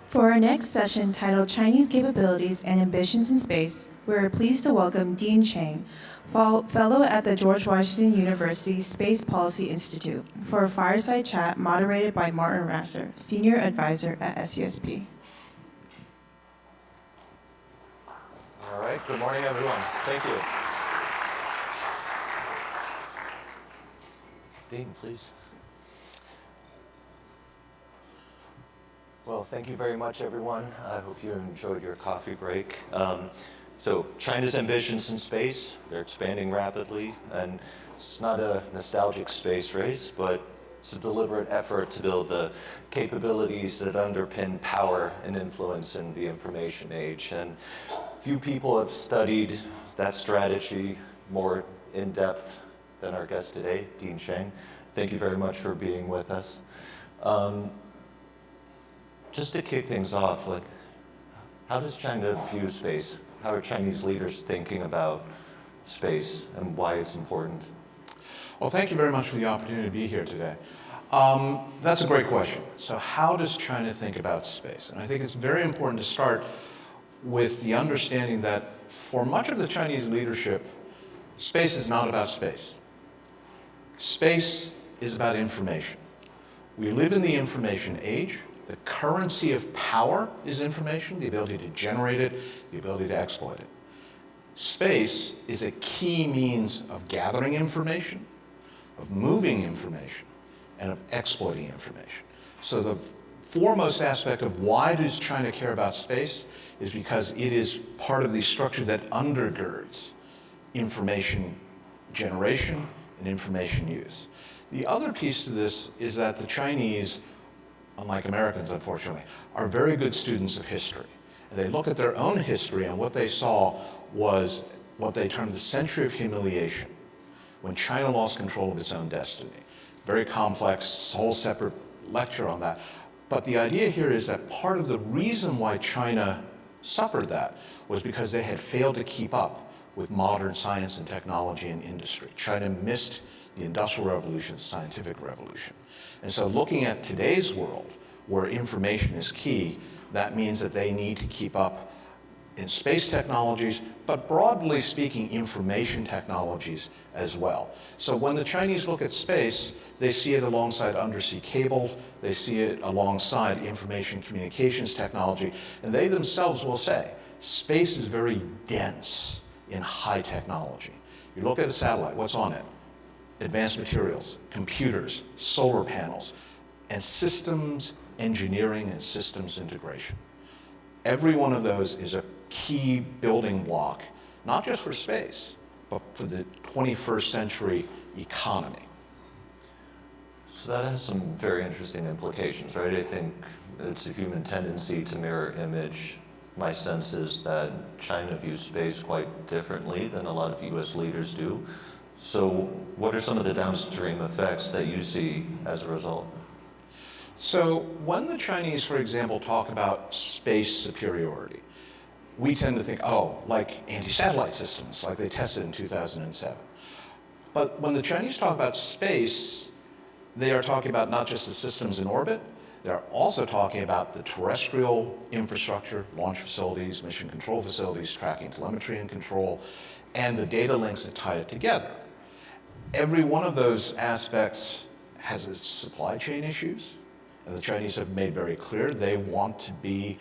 For our next session titled Chinese Capabilities and Ambitions in Space, we are pleased to welcome Dean Cheng, Fellow at the George Washington University Space Policy Institute, for a fireside chat moderated by Martijn Rasser, Senior Advisor at SCSP. All right, good morning, everyone. Thank you. Dean, please. Well, thank you very much, everyone. I hope you enjoyed your coffee break. So China's ambitions in space, they're expanding rapidly, and it's not a nostalgic space race, but it's a deliberate effort to build the capabilities that underpin power and influence in the information age. And few people have studied that strategy more in depth than our guest today, Dean Cheng. Thank you very much for being with us. Just to kick things off, how does China view space? How are Chinese leaders thinking about space and why it's important? Well, thank you very much for the opportunity to be here today. That's a great question. So how does China think about space? And I think it's very important to start with the understanding that for much of the Chinese leadership, space is not about space. Space is about information. We live in the information age. The currency of power is information, the ability to generate it, the ability to exploit it. Space is a key means of gathering information, of moving information, and of exploiting information. So the foremost aspect of why does China care about space is because it is part of the structure that undergirds information generation and information use. The other piece to this is that the Chinese, unlike Americans, unfortunately, are very good students of history. And they look at their own history, and what they saw was what they termed the century of humiliation, when China lost control of its own destiny. Very complex, whole separate lecture on that. But the idea here is that part of the reason why China suffered that was because they had failed to keep up with modern science and technology and industry. China missed the Industrial Revolution, the scientific revolution. And so looking at today's world, where information is key, that means that they need to keep up in space technologies, but broadly speaking, information technologies as well. So when the Chinese look at space, they see it alongside undersea cables, they see it alongside information communications technology, and they themselves will say, space is very dense in high technology. You look at a satellite, what's on it? Advanced materials, computers, solar panels, and systems engineering and systems integration. Every one of those is a key building block, not just for space, but for the 21st century economy. So that has some very interesting implications, right? I think it's a human tendency to mirror image. My sense is that China views space quite differently than a lot of US leaders do. So what are some of the downstream effects that you see as a result? So when the Chinese, for example, talk about space superiority, we tend to think, oh, like anti-satellite systems, like they tested in 2007. But when the Chinese talk about space, they are talking about not just the systems in orbit, they're also talking about the terrestrial infrastructure, launch facilities, mission control facilities, tracking, telemetry, and control, and the data links that tie it together. Every one of those aspects has its supply chain issues, and the Chinese have made very clear they want to be,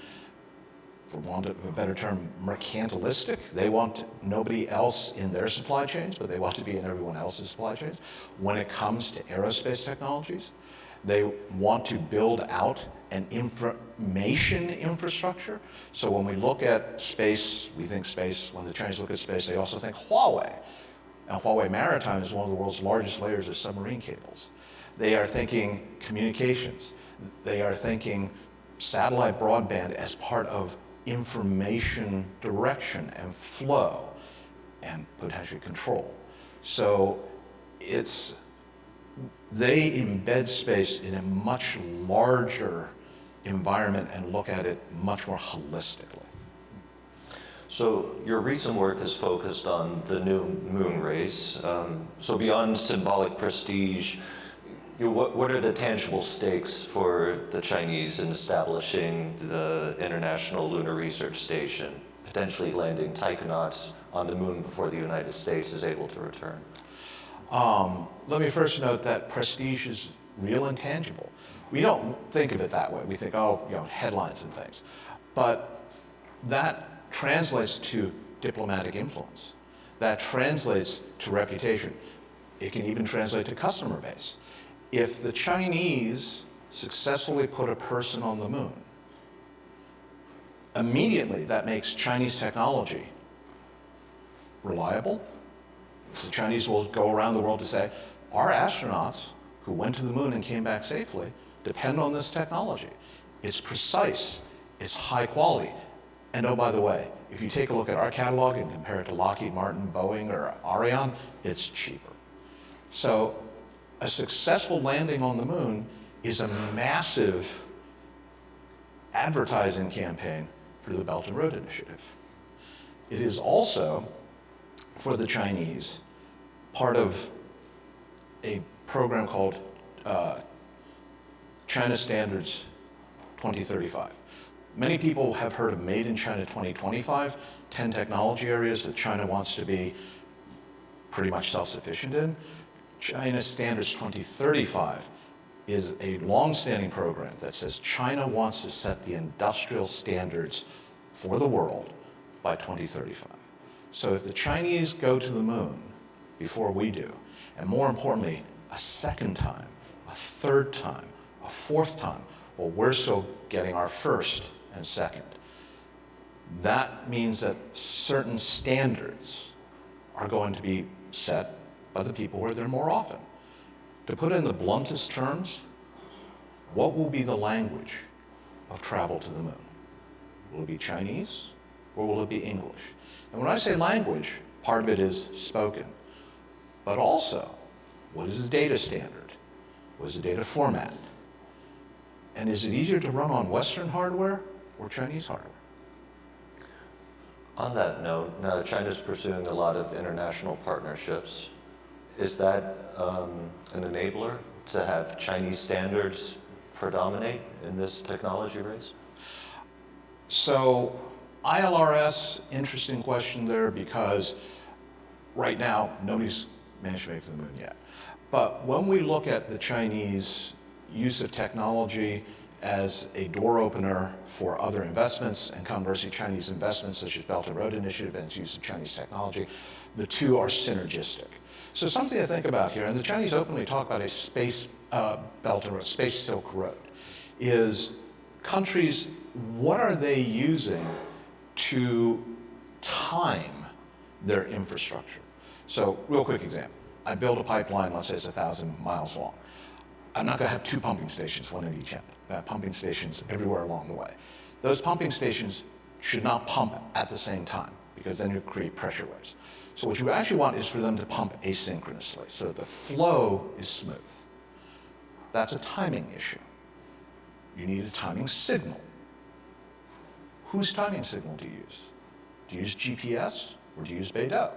for want of a better term, mercantilistic. They want nobody else in their supply chains, but they want to be in everyone else's supply chains. When it comes to aerospace technologies, they want to build out an information infrastructure. So when we look at space, we think space. When the Chinese look at space, they also think Huawei. And Huawei Maritime is one of the world's largest layers of submarine cables. They are thinking communications. They are thinking satellite broadband as part of information direction and flow and potentially control. So they embed space in a much larger environment and look at it much more holistically. So your recent work is focused on the new moon race. So beyond symbolic prestige, What are the tangible stakes for the Chinese in establishing the International Lunar Research Station, potentially landing taikonauts on the moon before the United States is able to return? Let me first note that prestige is real and tangible. We don't think of it that way. We think, oh, headlines and things. But that translates to diplomatic influence. That translates to reputation. It can even translate to customer base. If the Chinese successfully put a person on the moon, immediately that makes Chinese technology reliable. So the Chinese will go around the world to say, our astronauts who went to the moon and came back safely depend on this technology. It's precise, it's high quality. And oh, by the way, if you take a look at our catalog and compare it to Lockheed Martin, Boeing, or Ariane, it's cheaper. So a successful landing on the moon is a massive advertising campaign for the Belt and Road Initiative. It is also, for the Chinese, part of a program called China Standards 2035. Many people have heard of Made in China 2025, 10 technology areas that China wants to be pretty much self-sufficient in. China Standards 2035 is a long-standing program that says China wants to set the industrial standards for the world by 2035. So if the Chinese go to the moon before we do, and more importantly, a second time, a third time, a fourth time, well, we're still getting our first and second. That means that certain standards are going to be set by the people who are there more often. To put it in the bluntest terms, what will be the language of travel to the moon? Will it be Chinese or will it be English? And when I say language, part of it is spoken. But also, what is the data standard? What is the data format? And is it easier to run on Western hardware or Chinese hardware? On that note, China's pursuing a lot of international partnerships. Is that an enabler to have Chinese standards predominate in this technology race? So ILRS, interesting question there, because right now nobody's managed to make it to the moon yet. But when we look at the Chinese use of technology as a door opener for other investments, and conversely Chinese investments such as Belt and Road Initiative and its use of Chinese technology, the two are synergistic. So something to think about here, and the Chinese openly talk about a space belt and road, space Silk Road, is countries, what are they using to time their infrastructure? So real quick example, I build a pipeline, let's say it's 1,000 miles long. I'm not gonna have two pumping stations, one at each end. I have pumping stations everywhere along the way. Those pumping stations should not pump at the same time because then you create pressure waves. So what you actually want is for them to pump asynchronously so that the flow is smooth. That's a timing issue. You need a timing signal. Whose timing signal do you use? Do you use GPS or do you use Beidou?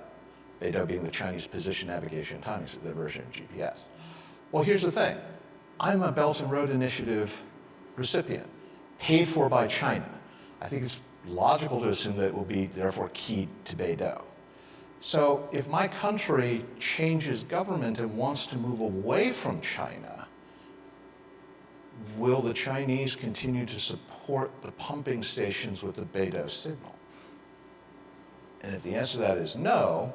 Beidou being the Chinese position, navigation, and timing, their version of GPS. Well, here's the thing. I'm a Belt and Road Initiative recipient, paid for by China. I think it's logical to assume that it will be therefore keyed to Beidou. So if my country changes government and wants to move away from China, will the Chinese continue to support the pumping stations with the Beidou signal? And if the answer to that is no,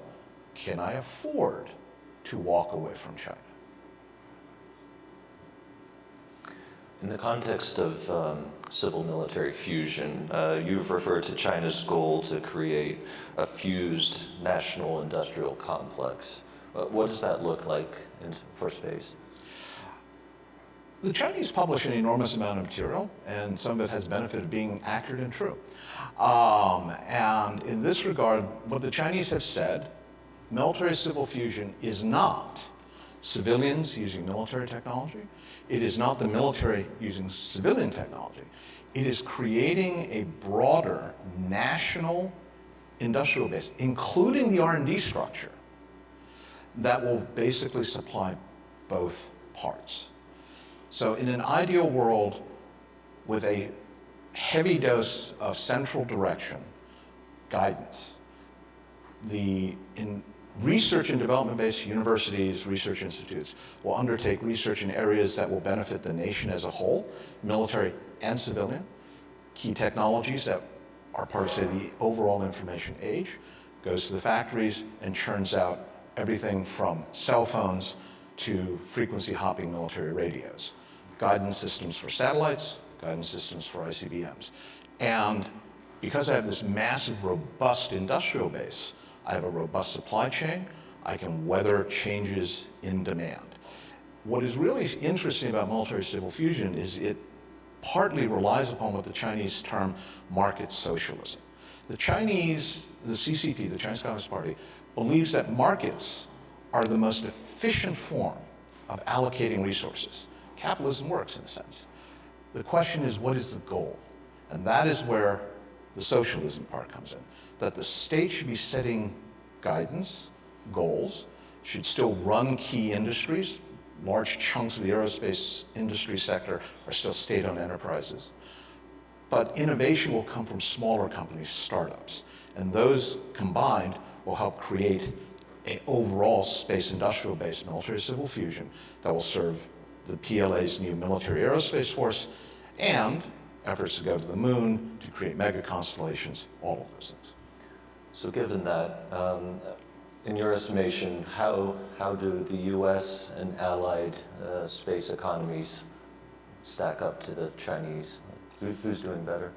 can I afford to walk away from China? In the context of civil-military fusion, you've referred to China's goal to create a fused national industrial complex. What does that look like for space? The Chinese publish an enormous amount of material, and some of it has benefited being accurate and true. And in this regard, what the Chinese have said, military-civil fusion is not civilians using military technology. It is not the military using civilian technology. It is creating a broader national industrial base, including the R&D structure, that will basically supply both parts. So in an ideal world with a heavy dose of central direction, guidance, in research and development-based universities, research institutes will undertake research in areas that will benefit the nation as a whole, military and civilian. Key technologies that are part of, say, the overall information age, goes to the factories and churns out everything from cell phones to frequency hopping military radios, guidance systems for satellites, guidance systems for ICBMs. And because I have this massive, robust industrial base, I have a robust supply chain, I can weather changes in demand. What is really interesting about military civil fusion is it partly relies upon what the Chinese term market socialism. The CCP, the Chinese Communist Party, believes that markets are the most efficient form of allocating resources. Capitalism works in a sense. The question is, what is the goal? And that is where the socialism part comes in, that the state should be setting guidance, goals, should still run key industries. Large chunks of the aerospace industry sector are still state-owned enterprises. But innovation will come from smaller companies, startups, and those combined will help create an overall space industrial base, military civil fusion, that will serve the PLA's new military aerospace force and efforts to go to the moon, to create mega constellations, all of those things. So given that, in your estimation, how do the US and allied space economies stack up to the Chinese? Who's doing better?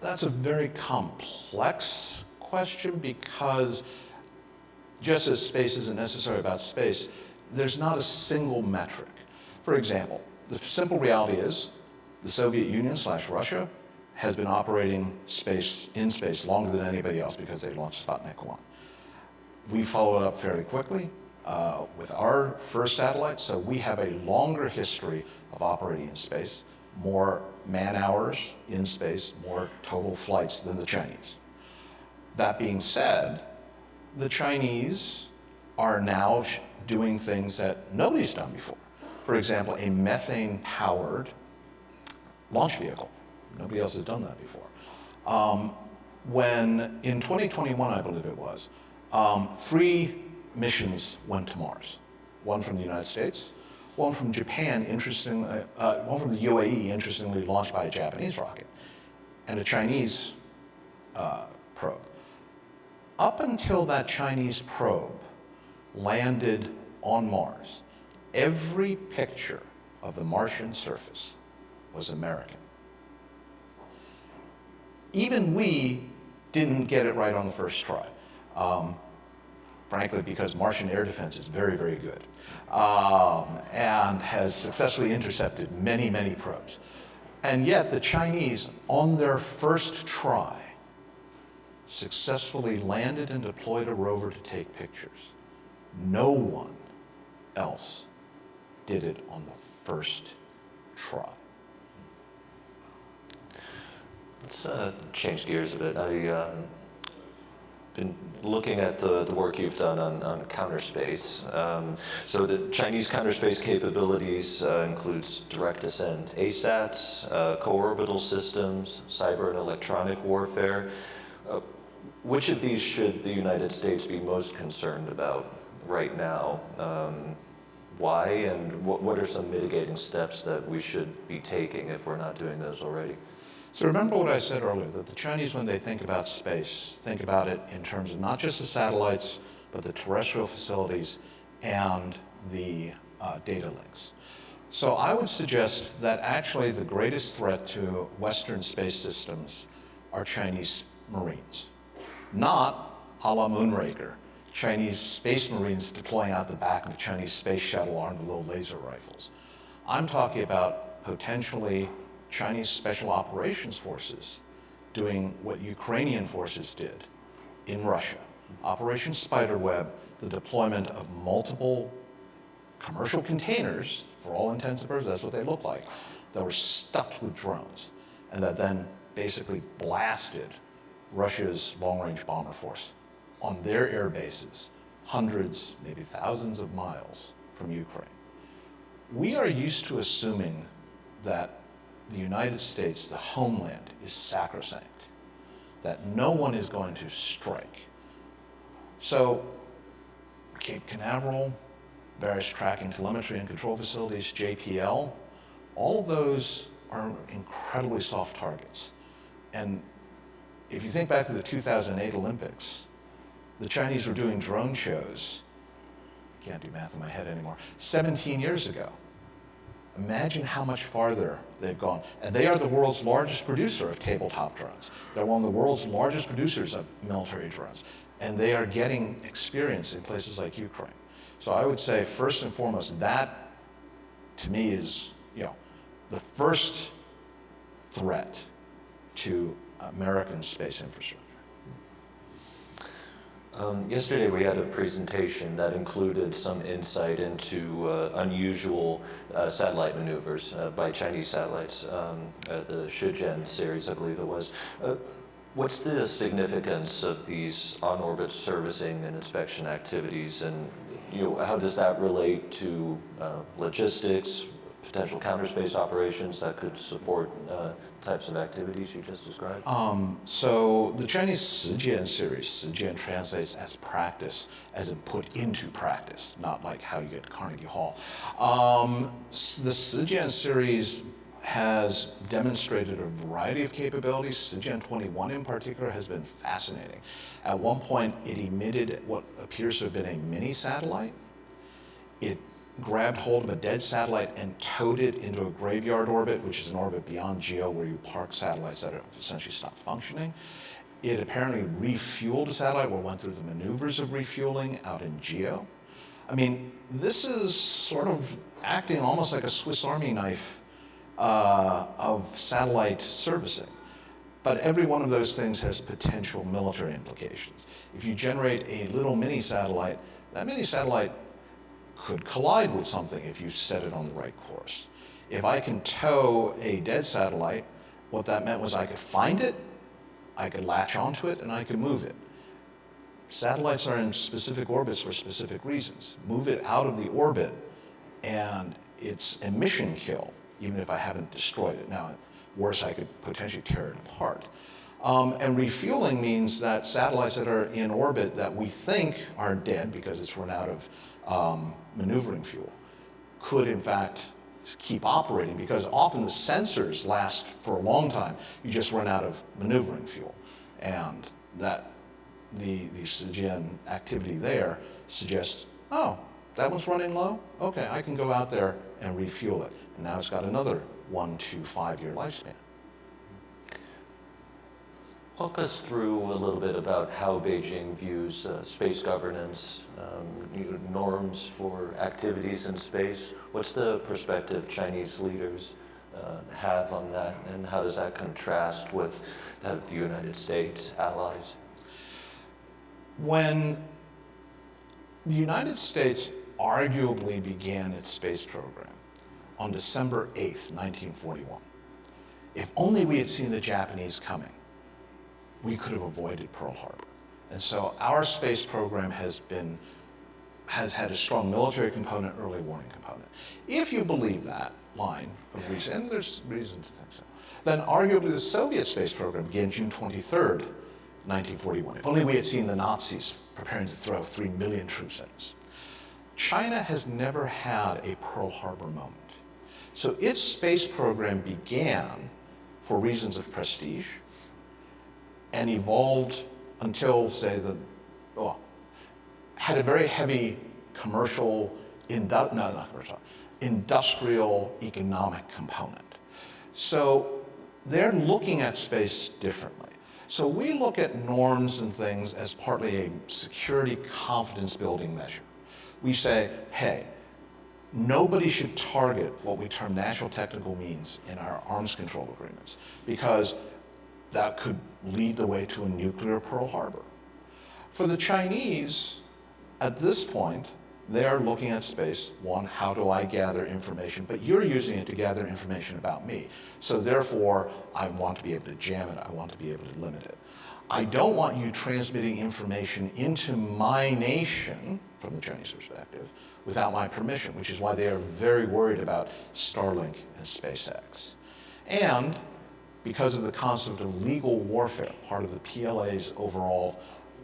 That's a very complex question because just as space isn't necessarily about space, there's not a single metric. For example, the simple reality is the Soviet Union / Russia has been operating in space longer than anybody else because they launched Sputnik 1. We followed up fairly quickly with our first satellite, so we have a longer history of operating in space, more man-hours in space, more total flights than the Chinese. That being said, the Chinese are now doing things that nobody's done before. For example, a methane-powered launch vehicle. Nobody else has done that before. When in 2021, I believe it was, 3 missions went to Mars. One from the United States, one from Japan, one from the UAE, interestingly launched by a Japanese rocket, and a Chinese probe. Up until that Chinese probe landed on Mars, every picture of the Martian surface was American. Even we didn't get it right on the first try. Frankly, because Martian air defense is very, very good and has successfully intercepted many, many probes. And yet the Chinese, on their first try, successfully landed and deployed a rover to take pictures. No one else did it on the first try. Let's change gears a bit. I've been looking at the work you've done on counterspace. So the Chinese counterspace capabilities includes direct descent ASATs, co-orbital systems, cyber and electronic warfare. Which of these should the United States be most concerned about right now? Why, and what are some mitigating steps that we should be taking if we're not doing those already? So remember what I said earlier, that the Chinese, when they think about space, think about it in terms of not just the satellites, but the terrestrial facilities and the data links. So I would suggest that actually the greatest threat to Western space systems are Chinese Marines. Not a la Moonraker, Chinese space Marines deploying out the back of a Chinese space shuttle armed with little laser rifles. I'm talking about potentially Chinese special operations forces doing what Ukrainian forces did in Russia. Operation Spiderweb, the deployment of multiple commercial containers, for all intents and purposes, that's what they look like, that were stuffed with drones, and that then basically blasted Russia's long-range bomber force on their air bases, hundreds, maybe thousands of miles from Ukraine. We are used to assuming that the United States, the homeland, is sacrosanct, that no one is going to strike. So Cape Canaveral, various tracking telemetry and control facilities, JPL, all of those are incredibly soft targets. And if you think back to the 2008 Olympics, the Chinese were doing drone shows, I can't do math in my head anymore, 17 years ago. Imagine how much farther they've gone. And they are the world's largest producer of tabletop drones. They're one of the world's largest producers of military drones. And they are getting experience in places like Ukraine. So I would say, first and foremost, that to me is, the first threat to American space infrastructure. Yesterday we had a presentation that included some insight into unusual satellite maneuvers by Chinese satellites, the Shenzhen series, I believe it was. What's the significance of these on-orbit servicing and inspection activities, and how does that relate to logistics, potential counterspace operations that could support types of activities you just described? So the Chinese SCSP series, SCSP translates as practice, as in put into practice, not like how you get to Carnegie Hall. The SCSP series has demonstrated a variety of capabilities. SCSP 21 in particular has been fascinating. At one point, it emitted what appears to have been a mini satellite. It grabbed hold of a dead satellite and towed it into a graveyard orbit, which is an orbit beyond GEO where you park satellites that have essentially stopped functioning. It apparently refueled a satellite or went through the maneuvers of refueling out in GEO. I mean, this is sort of acting almost like a Swiss Army knife of satellite servicing. But every one of those things has potential military implications. If you generate a little mini satellite, that mini satellite could collide with something if you set it on the right course. If I can tow a dead satellite, what that meant was I could find it, I could latch onto it, and I could move it. Satellites are in specific orbits for specific reasons. Move it out of the orbit, and it's a mission kill, even if I haven't destroyed it. Now, worse, I could potentially tear it apart. And refueling means that satellites that are in orbit that we think are dead because it's run out of maneuvering fuel could in fact keep operating, because often the sensors last for a long time. You just run out of maneuvering fuel, and that the SCSP activity there suggests, oh, that one's running low? Okay, I can go out there and refuel it. And now it's got another 1 to 5 year lifespan. Walk us through a little bit about how Beijing views space governance, norms for activities in space. What's the perspective Chinese leaders have on that, and how does that contrast with that of the United States, allies? When the United States arguably began its space program on December 8th, 1941, if only we had seen the Japanese coming, we could have avoided Pearl Harbor. And so our space program has had a strong military component, early warning component. If you believe that line of reason, and there's reason to think so, then arguably the Soviet space program began June 23rd, 1941. If only we had seen the Nazis preparing to throw 3 million troops at us. China has never had a Pearl Harbor moment. So its space program began for reasons of prestige and evolved until, say, had a very heavy commercial, industrial economic component. So they're looking at space differently. So we look at norms and things as partly a security confidence building measure. We say, hey, nobody should target what we term national technical means in our arms control agreements, because that could lead the way to a nuclear Pearl Harbor. For the Chinese, at this point, they are looking at space. One, how do I gather information? But you're using it to gather information about me. So therefore, I want to be able to jam it. I want to be able to limit it. I don't want you transmitting information into my nation, from the Chinese perspective, without my permission, which is why they are very worried about Starlink and SpaceX. And because of the concept of legal warfare, part of the PLA's overall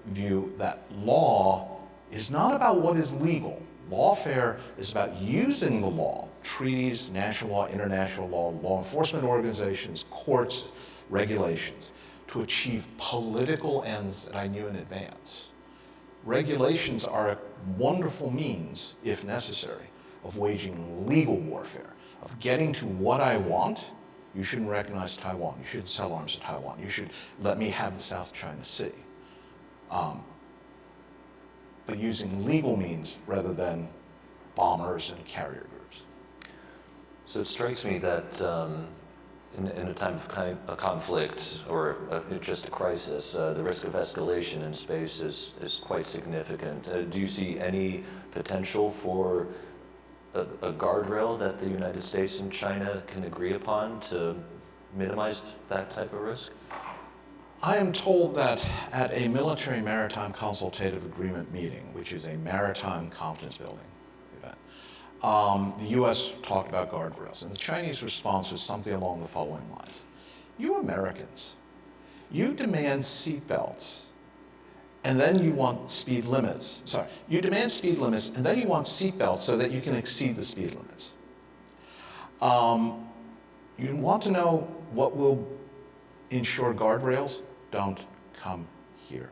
view that law is not about what is legal. Lawfare is about using the law, treaties, national law, international law, law enforcement organizations, courts, regulations, to achieve political ends that I knew in advance. Regulations are a wonderful means, if necessary, of waging legal warfare, of getting to what I want. You shouldn't recognize Taiwan. You shouldn't sell arms to Taiwan. You should let me have the South China Sea. But using legal means rather than bombers and carrier groups. So it strikes me that in a time of a conflict or just a crisis, the risk of escalation in space is quite significant. Do you see any potential for a guardrail that the United States and China can agree upon to minimize that type of risk? I am told that at a military maritime consultative agreement meeting, which is a maritime confidence building event, the U.S. talked about guardrails, and the Chinese response was something along the following lines. You Americans, you demand seatbelts, and then you want speed limits. Sorry, you demand speed limits, and then you want seatbelts so that you can exceed the speed limits. You want to know what will ensure guardrails? Don't come here.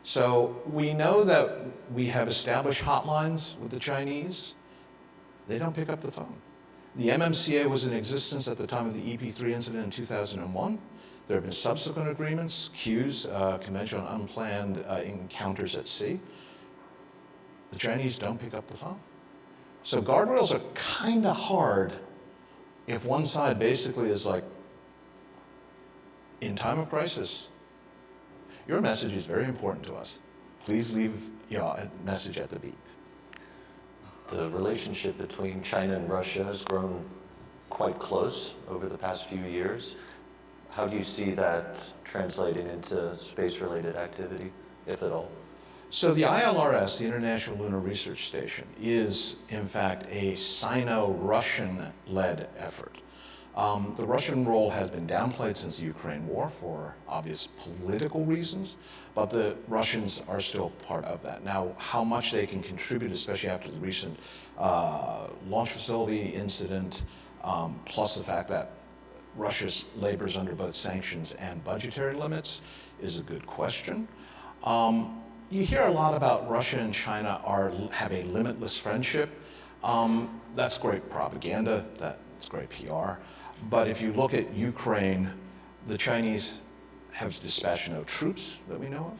So we know that we have established hotlines with the Chinese. They don't pick up the phone. The MMCA was in existence at the time of the EP3 incident in 2001. There have been subsequent agreements, CUES, Convention on Unplanned Encounters at Sea. The Chinese don't pick up the phone. So guardrails are kind of hard if one side basically is like, in time of crisis, your message is very important to us. Please leave a message at the beep. The relationship between China and Russia has grown quite close over the past few years. How do you see that translating into space-related activity, if at all? So the ILRS, the International Lunar Research Station, is in fact a Sino-Russian-led effort. The Russian role has been downplayed since the Ukraine war for obvious political reasons, but the Russians are still part of that. Now, how much they can contribute, especially after the recent launch facility incident, plus the fact that Russia labors under both sanctions and budgetary limits, is a good question. You hear a lot about Russia and China have a limitless friendship. That's great propaganda, that's great PR. But if you look at Ukraine, the Chinese have dispatched no troops that we know of,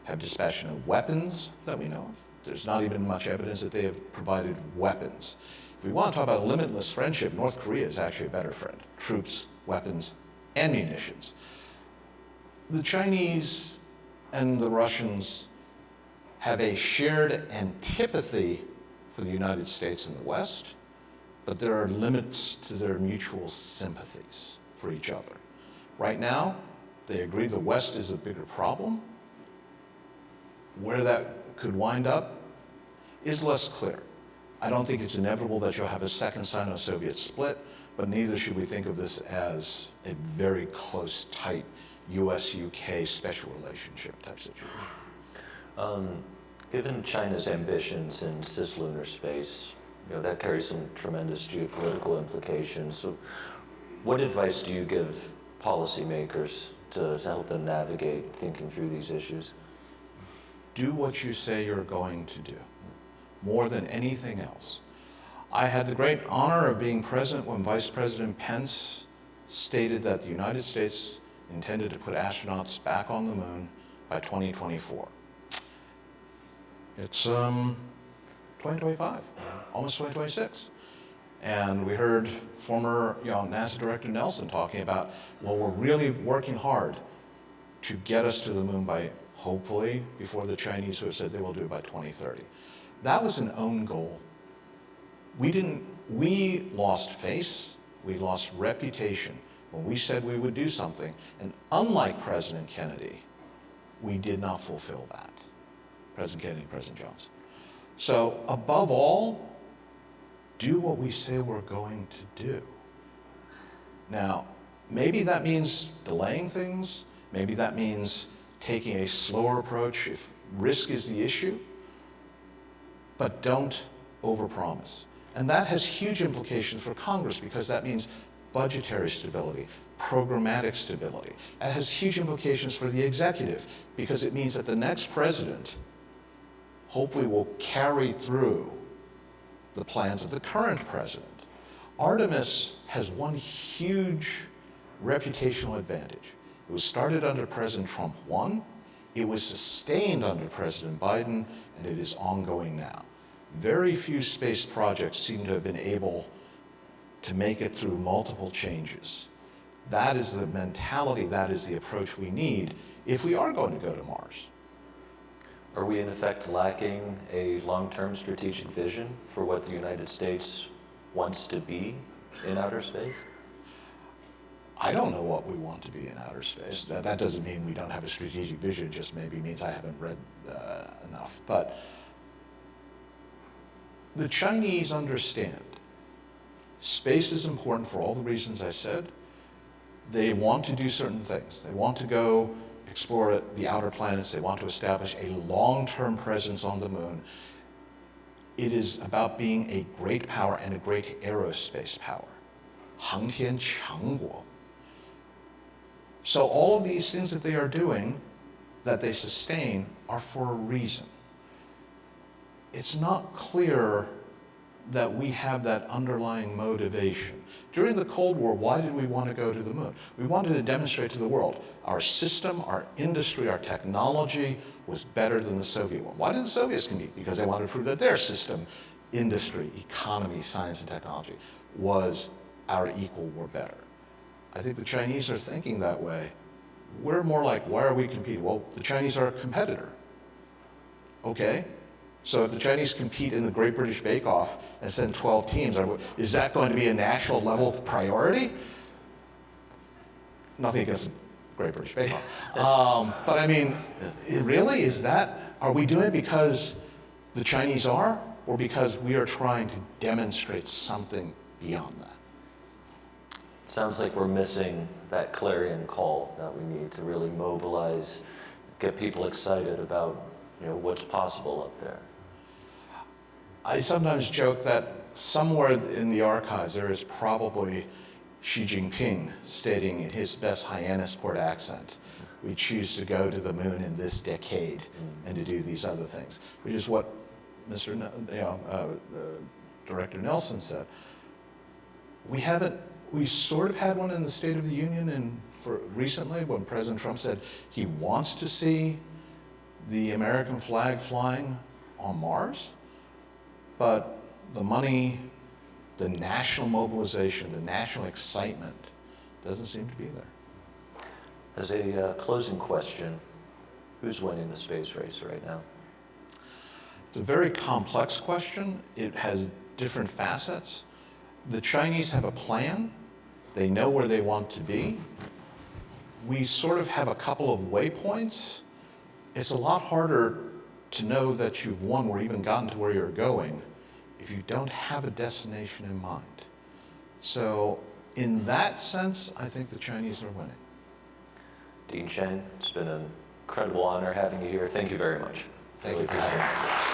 have dispatched no weapons that we know of. There's not even much evidence that they have provided weapons. If we want to talk about a limitless friendship, North Korea is actually a better friend. Troops, weapons, and munitions. The Chinese and the Russians have a shared antipathy for the United States and the West, but there are limits to their mutual sympathies for each other. Right now, they agree the West is a bigger problem. Where that could wind up is less clear. I don't think it's inevitable that you'll have a second Sino-Soviet split, but neither should we think of this as a very close, tight US-UK special relationship type situation. Given China's ambitions in cislunar space, that carries some tremendous geopolitical implications. So what advice do you give policymakers to help them navigate thinking through these issues? Do what you say you're going to do, more than anything else. I had the great honor of being present when Vice President Pence stated that the United States intended to put astronauts back on the moon by 2024. It's 2025, almost 2026. And we heard former NASA Director Nelson talking about, well, we're really working hard to get us to the moon by, hopefully, before the Chinese who have said they will do it by 2030. That was an own goal. We lost face, we lost reputation when we said we would do something, and unlike President Kennedy, we did not fulfill that. President Kennedy, President Johnson. So above all, do what we say we're going to do. Now, maybe that means delaying things. Maybe that means taking a slower approach if risk is the issue. But don't overpromise. And that has huge implications for Congress because that means budgetary stability, programmatic stability. It has huge implications for the executive because it means that the next president hopefully will carry through the plans of the current president. Artemis has one huge reputational advantage. It was started under President Trump 1, it was sustained under President Biden, and it is ongoing now. Very few space projects seem to have been able to make it through multiple changes. That is the mentality, that is the approach we need if we are going to go to Mars. Are we in effect lacking a long-term strategic vision for what the United States wants to be in outer space? I don't know what we want to be in outer space. That doesn't mean we don't have a strategic vision, it just maybe means I haven't read enough. But the Chinese understand space is important for all the reasons I said. They want to do certain things. They want to go explore the outer planets. They want to establish a long-term presence on the moon. It is about being a great power and a great aerospace power. 航天强国. So all of these things that they are doing, that they sustain, are for a reason. It's not clear that we have that underlying motivation. During the Cold War, why did we want to go to the moon? We wanted to demonstrate to the world our system, our industry, our technology was better than the Soviet one. Why did the Soviets compete? Because they wanted to prove that their system, industry, economy, science, and technology was our equal or better. I think the Chinese are thinking that way. We're more like, why are we competing? Well, the Chinese are a competitor. Okay. So if the Chinese compete in the Great British Bake Off and send 12 teams, is that going to be a national level priority? Nothing against the Great British Bake Off. But I mean, really, is that, are we doing it because the Chinese are, or because we are trying to demonstrate something beyond that? Sounds like we're missing that clarion call that we need to really mobilize, get people excited about, what's possible up there. I sometimes joke that somewhere in the archives there is probably Xi Jinping stating in his best Hyannisport accent, we choose to go to the moon in this decade and to do these other things, which is what Director Nelson said. We sort of had one in the State of the Union recently when President Trump said he wants to see the American flag flying on Mars. But the money, the national mobilization, the national excitement doesn't seem to be there. As a closing question, who's winning the space race right now? It's a very complex question. It has different facets. The Chinese have a plan. They know where they want to be. We sort of have a couple of waypoints. It's a lot harder to know that you've won or even gotten to where you're going if you don't have a destination in mind. So in that sense, I think the Chinese are winning. Dean Cheng, it's been an incredible honor having you here. Thank you very much. Thank you for having me.